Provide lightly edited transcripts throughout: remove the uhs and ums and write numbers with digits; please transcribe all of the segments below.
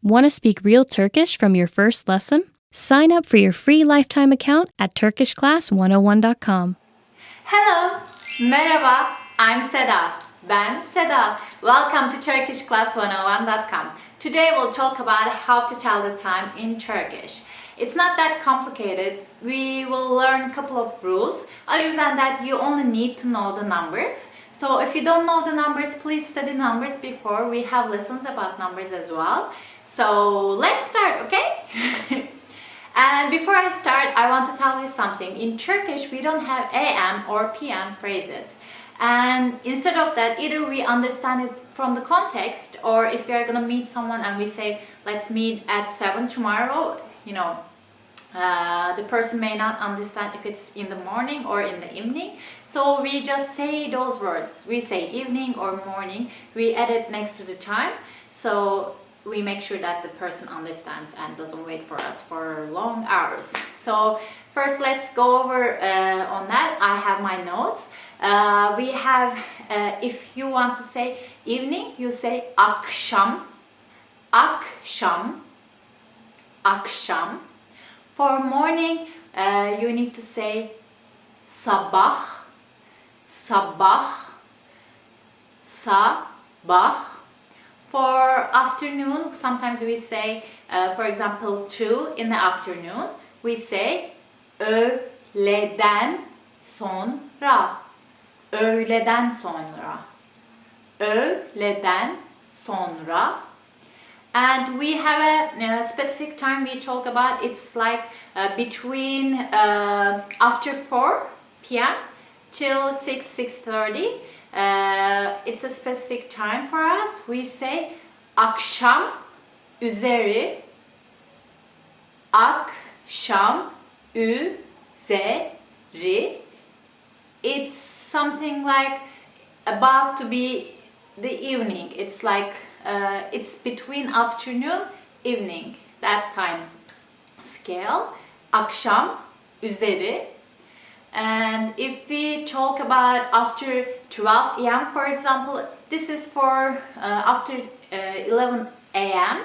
Want to speak real Turkish from your first lesson? Sign up for your free lifetime account at turkishclass101.com. Hello, merhaba, I'm Seda. Ben Seda. Welcome to turkishclass101.com. Today we'll talk about how to tell the time in Turkish. It's not that complicated. We will learn a couple of rules. Other than that, you only need to know the numbers. So if you don't know the numbers, please study numbers before. We have lessons about numbers as well. So let's start, okay? And before I start, I want to tell you something. In Turkish, we don't have AM or PM phrases. And instead of that, either we understand it from the context, or if we are gonna meet someone and we say, let's meet at 7 tomorrow, the person may not understand if it's in the morning or in the evening. So we just say those words. We say evening or morning. We add it next to the time. So we make sure that the person understands and doesn't wait for us for long hours. So first let's go over on that. I have my notes. We have, if you want to say evening, you say akşam, akşam, akşam. For morning, you need to say sabah, sabah, sabah. For afternoon, sometimes we say, for example, 2 in the afternoon, we say öğleden sonra, öğleden sonra, öğleden sonra. And we have a specific time we talk about. It's like between after 4 p.m. till 6:30. It's a specific time for us. We say akşam üzeri, akşam üzeri. It's something like about to be the evening. It's like it's between afternoon, evening, that time scale. Akşam üzeri. And if we talk about after 12 a.m., for example, this is for after 11 a.m.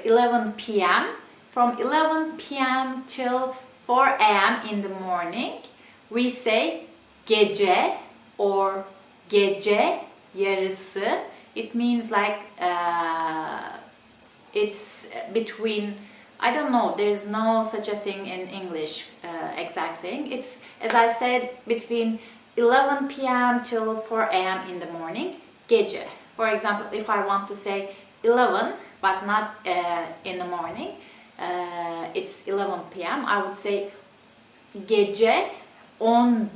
11 p.m. From 11 p.m. till 4 a.m. in the morning, we say gece or gece yarısı. It means like it's between, I don't know, there's no such a thing in English, exact thing. It's, as I said, between 11 p.m. till 4 a.m. in the morning, gece. For example, if I want to say 11, but not in the morning, it's 11 p.m., I would say gece 11,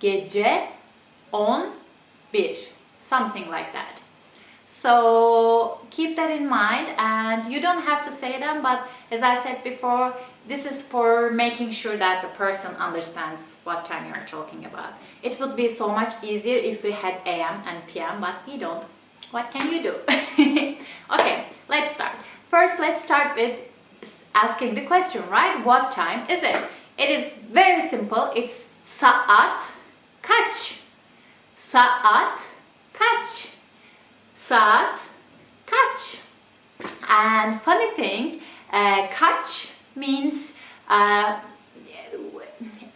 gece 11, something like that. So keep that in mind, and you don't have to say them, but as I said before, this is for making sure that the person understands what time you're talking about. It would be so much easier if we had AM and PM, but we don't. What can you do? Okay, let's start. First, let's start with asking the question, right? What time is it? It is very simple. It's saat kaç? Saat kaç? Saat kaç? And funny thing, kaç means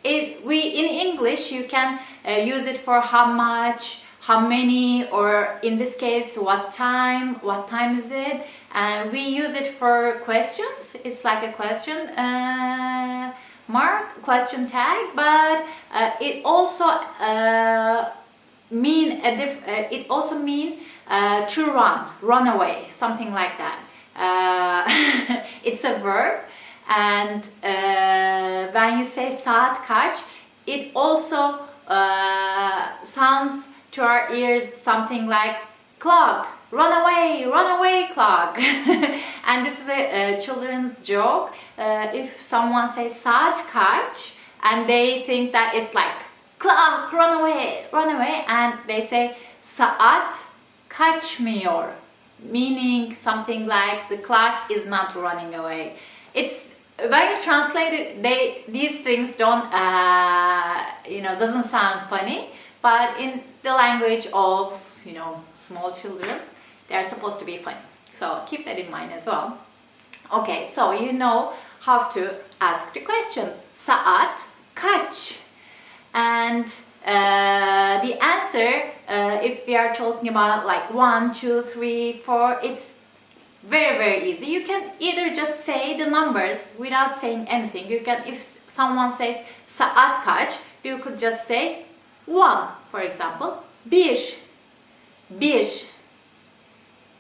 in English you can use it for how much, how many, or in this case what time is it, and we use it for questions. It's like a question mark, question tag, but it also mean to run away, something like that. It's a verb, and when you say saat kaç, it also sounds to our ears something like clock, run away clock. And this is a children's joke. If someone says saat kaç and they think that it's like clock, run away, and they say saat kaçmıyor, meaning something like the clock is not running away. It's when you translate it, these things don't doesn't sound funny, but in the language of small children, they are supposed to be funny. So keep that in mind as well. Okay, so you know how to ask the question. Saat kaç? And the answer, if we are talking about like 1, 2, 3, 4, it's very, very easy. You can either just say the numbers without saying anything. You can, if someone says saat kaç, you could just say 1, for example. Bir, bir,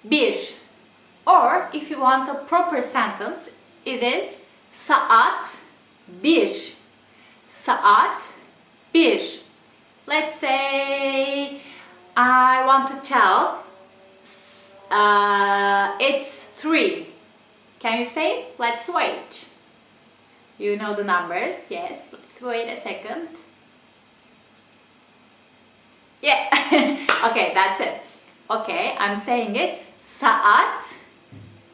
bir. Or if you want a proper sentence, it is saat bir, saat bir. Let's say I want to tell it's 3. Can you say? Let's wait. You know the numbers? Yes. Let's wait a second. Yeah. Okay, that's it. Okay, I'm saying it. Saat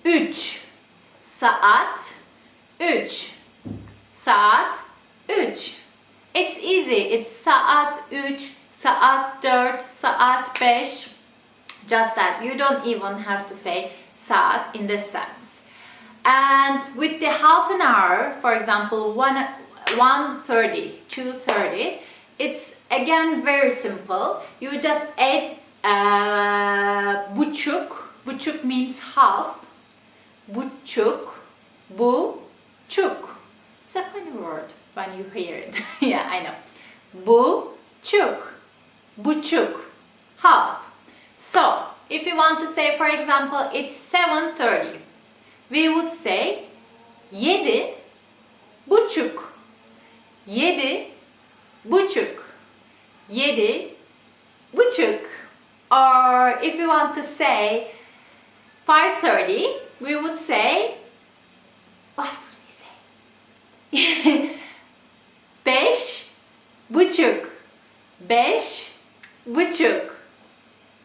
3. Saat 3. Saat 3. It's easy. It's saat 3, saat 4, saat 5. Just that. You don't even have to say saat in this sense. And with the half an hour, for example, 1:30, 2:30, it's again very simple. You just add buçuk. Buçuk means half. Buçuk, buçuk. It's a funny word when you hear it. Yeah, I know. Buçuk, buçuk, half. So, if you want to say, for example, it's 7:30, we would say 7 buçuk, 7 buçuk, 7 buçuk. Or if you want to say 5:30, we would say, what would we say? 5 buçuk, 5 buçuk,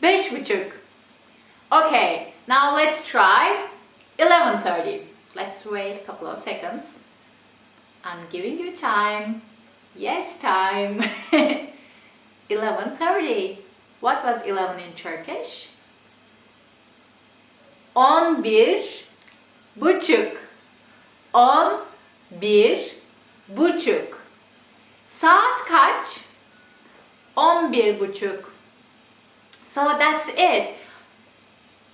5 buçuk. Okay, now let's try 11:30. Let's wait a couple of seconds. I'm giving you time. Yes, time. 11:30. What was 11 in Turkish? 11 buçuk. 11 buçuk. Saat kaç? 11 buçuk. So that's it.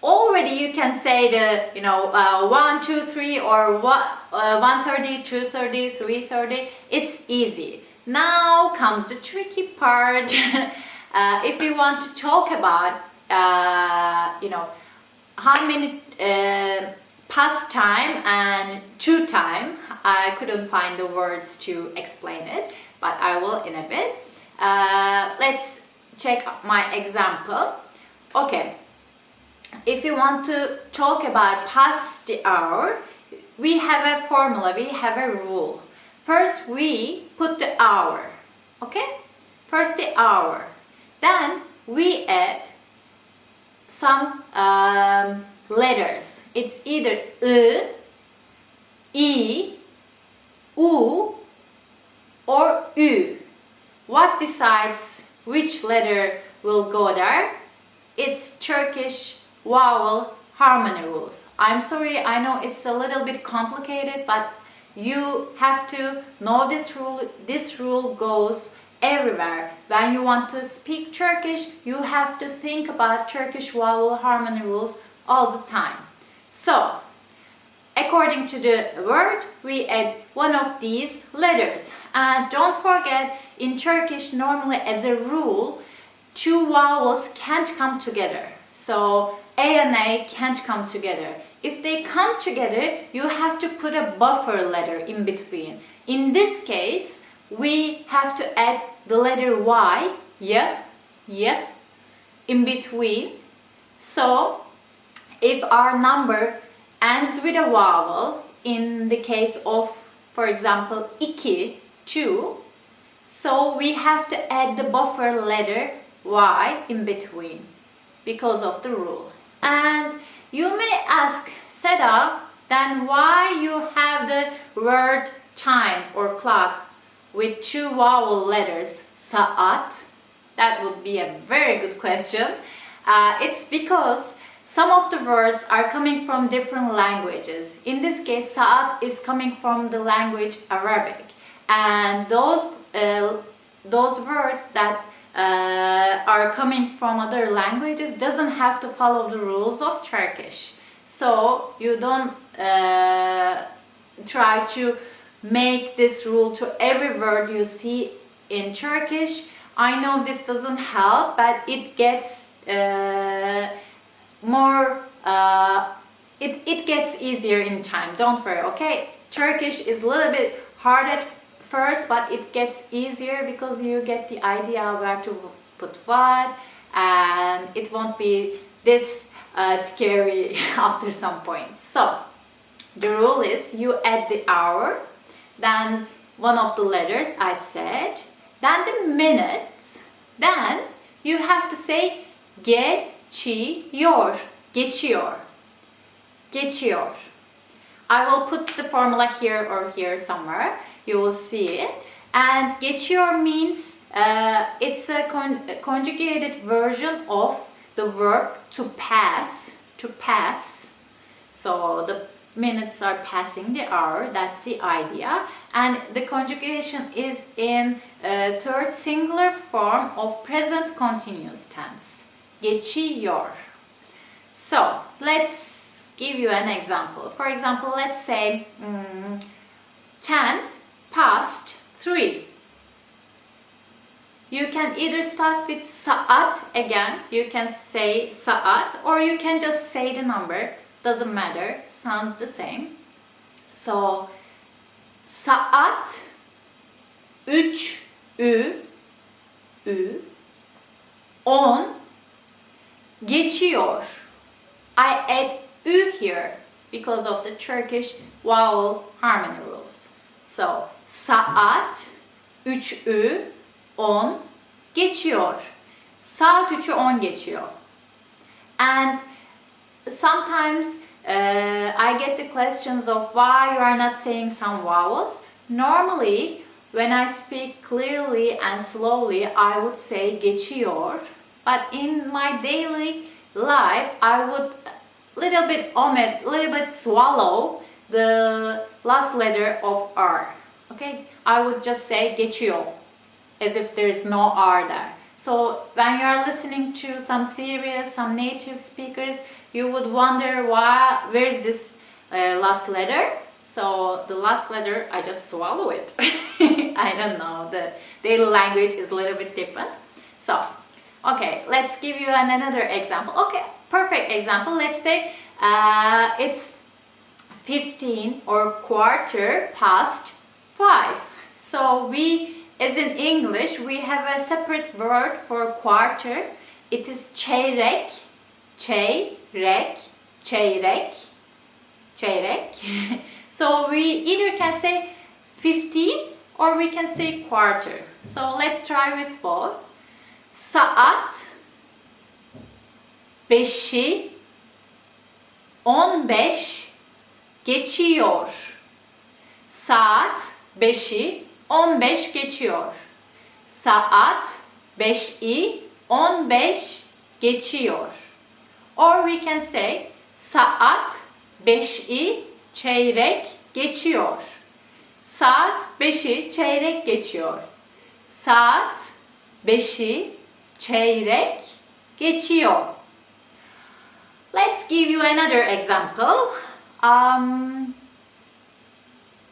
Already you can say the, 1, 2, 3 or 1:30, 2:30, 3:30. It's easy. Now comes the tricky part. If you want to talk about, how many past time and to time, I couldn't find the words to explain it, but I will in a bit. Let's check my example. Okay, if you want to talk about past the hour, we have a formula, we have a rule. First we put the hour, okay? First the hour. Then we add some letters. It's either I, U, or Ü. What decides which letter will go there? It's Turkish vowel harmony rules. I'm sorry, I know it's a little bit complicated, but you have to know this rule. This rule goes everywhere. When you want to speak Turkish, you have to think about Turkish vowel harmony rules all the time. So, according to the word, we add one of these letters. And don't forget, in Turkish, normally as a rule, two vowels can't come together. So, A and A can't come together. If they come together, you have to put a buffer letter in between. In this case, we have to add the letter Y, in between. So, if our number ends with a vowel, in the case of, for example, 2, so we have to add the buffer letter Y in between because of the rule. And you may ask, Seda, then why you have the word time or clock with two vowel letters, Saat? That would be a very good question. It's because some of the words are coming from different languages. In this case, saat is coming from the language Arabic, and those words that are coming from other languages doesn't have to follow the rules of Turkish. So you don't try to make this rule to every word you see in Turkish. I know this doesn't help, but it gets it gets easier in time. Don't worry, okay? Turkish is a little bit hard at first, but it gets easier because you get the idea where to put what, and it won't be this scary after some point. So the rule is you add the hour, then one of the letters I said, then the minutes, then you have to say geçiyor, geçiyor, geçiyor. I will put the formula here or here somewhere. You will see it. And geçiyor means it's a conjugated version of the verb to pass. To pass. So the minutes are passing the hour. That's the idea. And the conjugation is in third singular form of present continuous tense. Geçiyor. So let's give you an example. For example, let's say 10 past 3. You can either start with saat again, you can say saat, or you can just say the number, doesn't matter, sounds the same. So saat 3 10 geçiyor. I add ü here because of the Turkish vowel harmony rules. So saat 3'ü 10 geçiyor. Saat 3'ü 10 geçiyor. And sometimes I get the questions of why you are not saying some vowels. Normally, when I speak clearly and slowly, I would say geçiyor. But in my daily life, I would little bit omit, little bit swallow the last letter of R. Okay, I would just say geçiyor, as if there is no R there. So when you are listening to some serious, some native speakers, you would wonder where is this last letter? So the last letter, I just swallow it. I don't know, the daily language is a little bit different. So, okay, let's give you another example. Okay, perfect example. Let's say it's 15 or quarter past 5. So as in English, we have a separate word for quarter. It is çeyrek, çeyrek, çeyrek, çeyrek. So we either can say 15 or we can say quarter. So let's try with both. Saat 5'i 15 geçiyor. Saat 5'i 15 geçiyor. Saat 5'i 15 geçiyor. Or we can say saat 5'i çeyrek geçiyor. Saat 5'i çeyrek geçiyor. Saat 5'i çeyrek geçiyor. Let's give you another example.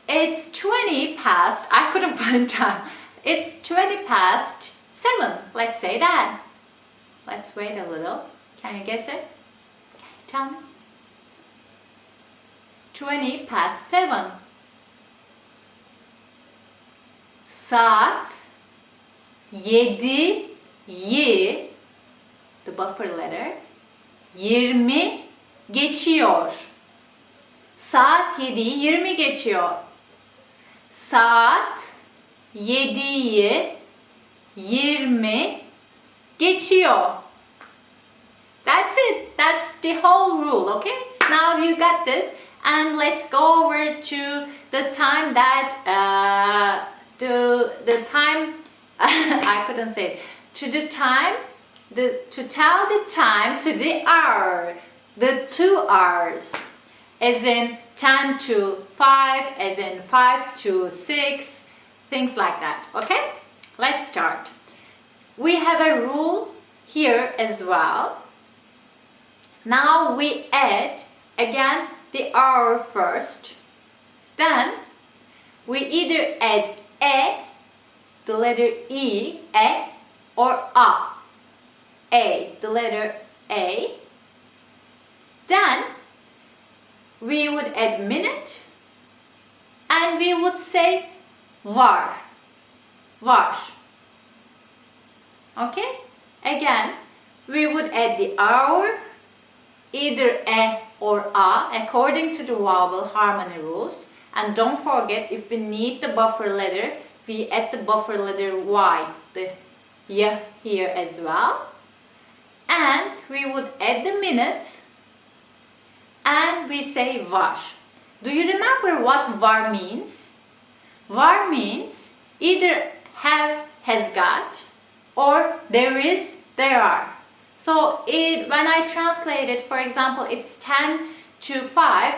It's 20 past, I couldn't find time. It's 20 past 7, let's say that. Let's wait a little. Can you guess it? Can you tell me? 20 past 7. Saat 7'yi, the buffer letter, 20 geçiyor. Saat 7'yi 20 geçiyor. Saat 7'yi 20 geçiyor. That's it. That's the whole rule, okay? Now you got this, and let's go over to the time that the time I couldn't say it. To tell the time to the hour. the 2 hours, as in 10 to 5, as in 5 to 6, things like that, okay? Let's start. We have a rule here as well. Now we add again the hour first. Then we either add a, the letter e, a, or a, the letter a. Then we would add minute and we would say var, var. Okay? Again, we would add the hour, either a or a, according to the vowel harmony rules. And don't forget, if we need the buffer letter, we add the buffer letter y, the y here as well. And we would add the minute and we say var. Do you remember what var means? Var means either have, has got, or there is, there are. So when I translate it, for example, it's 10 to 5,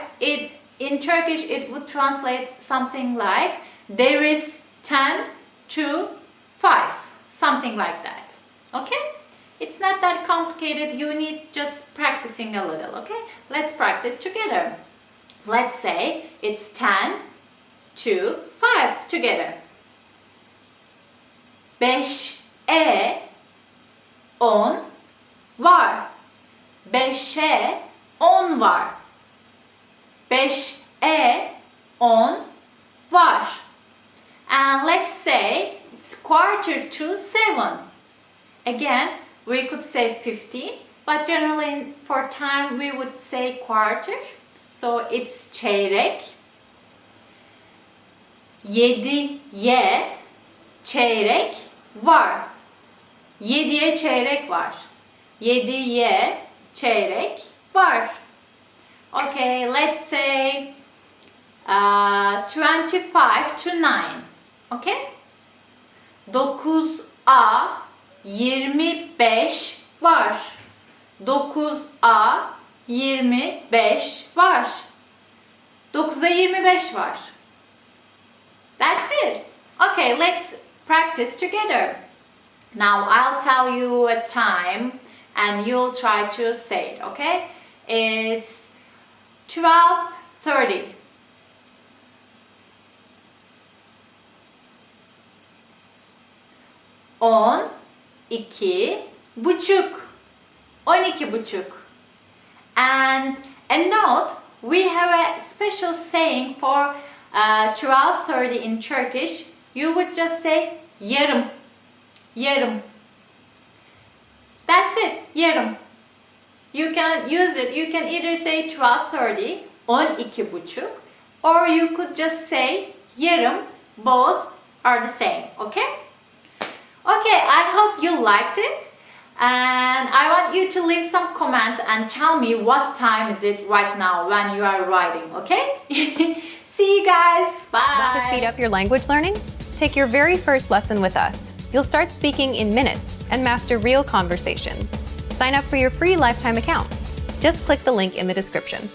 in Turkish it would translate something like there is 10 to 5, something like that. Okay? It's not that complicated, you need just practicing a little, okay? Let's practice together. Let's say it's 10 to 5 together. 5'e 10 var. 5'e 10 var. 5'e 10 var. And let's say it's quarter to 7. Again, we could say 15, but generally for time we would say quarter. So it's çeyrek. Yediye çeyrek var. Yediye çeyrek var. Yediye çeyrek var. Okay, let's say 25 to 9. Okay? 9'a 25 var. 9'a 25 var. 9'a 25 var. That's it. Okay, let's practice together. Now I'll tell you a time and you'll try to say it, okay? It's 12:30. On 2:30. 12:30. And a note, we have a special saying for 12:30 in Turkish. You would just say yarım. Yarım. That's it, yarım. You can use it. You can either say 12:30, 12:30, or you could just say yarım. Both are the same, okay? Okay, I hope you liked it. And I want you to leave some comments and tell me what time is it right now when you are writing, okay? See you guys. Bye. Want to speed up your language learning? Take your very first lesson with us. You'll start speaking in minutes and master real conversations. Sign up for your free lifetime account. Just click the link in the description.